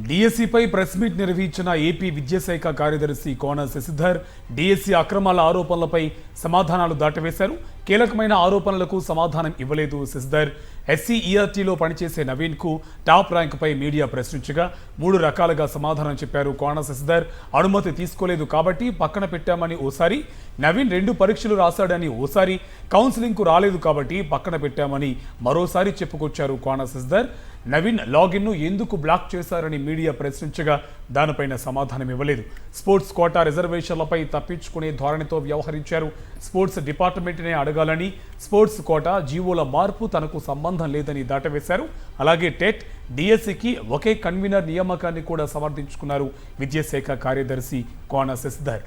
డిఎస్సిపై press meet నిర్వహించిన AP విద్యాశాఖ కార్యదర్శి కోన శశిధర్ డిఎస్సి అక్రమాల ఆరోపణలపై సమాధానాలు దాటవేశారు. కీలకమైన ఆరోపణలకు సమాధానం ఇవ్వలేదు శశిధర్. ఎస్సీఈఆర్టీలో పనిచేసే నవీన్కు టాప్ ర్యాంకుపై మీడియా ప్రశ్నించగా 3 రకాలుగా సమాధానం చెప్పారు కోన శశిధర్. అనుమతి తీసుకోలేదు కాబట్టి పక్కన పెట్టామని ఓసారి, నవీన్ 2 పరీక్షలు రాశాడని ఓసారి, కౌన్సిలింగ్కు రాలేదు కాబట్టి పక్కన పెట్టామని మరోసారి చెప్పుకొచ్చారు కోన శశిధర్. నవీన్ లాగిన్ను ఎందుకు బ్లాక్ చేశారని మీడియా ప్రశ్నించగా దానిపైన సమాధానం ఇవ్వలేదు. స్పోర్ట్స్ కోటా రిజర్వేషన్లపై తప్పించుకునే ధోరణితో వ్యవహరించారు. స్పోర్ట్స్ డిపార్ట్మెంట్నే అడగాలని, స్పోర్ట్స్ కోటా జీవోల మార్పు తనకు సంబంధం లేదని దాటవేశారు. అలాగే టెట్, డిఎస్సికి ఒకే కన్వీనర్ నియామకాన్ని కూడా సమర్థించుకున్నారు విద్యాశాఖ కార్యదర్శి కోన శశిధర్.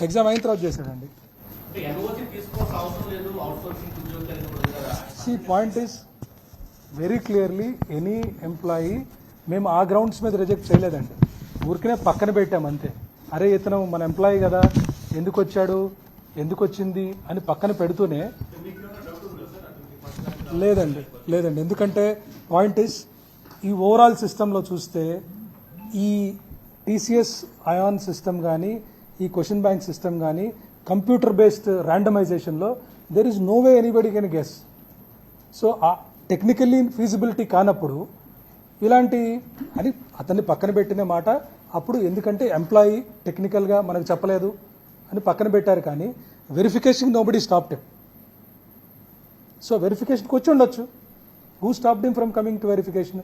ఎగ్జామ్ అయిన తర్వాత చేశాడండి. Point is very clearly any employee మేము ఆ గ్రౌండ్స్ మీద రిజెక్ట్ చేయలేదండి. ఊరికనే పక్కన పెట్టాం అంతే. అరే ఇతను మన ఎంప్లాయీ కదా, ఎందుకు వచ్చాడు, ఎందుకు వచ్చింది అని పక్కన పెడుతూనే లేదండి. ఎందుకంటే పాయింట్ ఇస్ ఈ ఓవరాల్ సిస్టంలో చూస్తే ఈ టీసీఎస్ అయాన్ సిస్టమ్ కానీ, ఈ క్వశ్చన్ బ్యాంక్ సిస్టమ్ కానీ, కంప్యూటర్ బేస్డ్ ర్యాండమైజేషన్లో there is no way anybody can guess. So ఆ టెక్నికల్లీ ఫీజిబిలిటీ కానప్పుడు ఇలాంటి అని అతన్ని పక్కన పెట్టిన మాట అప్పుడు, ఎందుకంటే ఎంప్లాయీ టెక్నికల్గా మనకు చెప్పలేదు అని పక్కన పెట్టారు. కానీ verification nobody stopped him. So వెరిఫికేషన్కి వచ్చి ఉండొచ్చు. Who stopped him from coming to verification?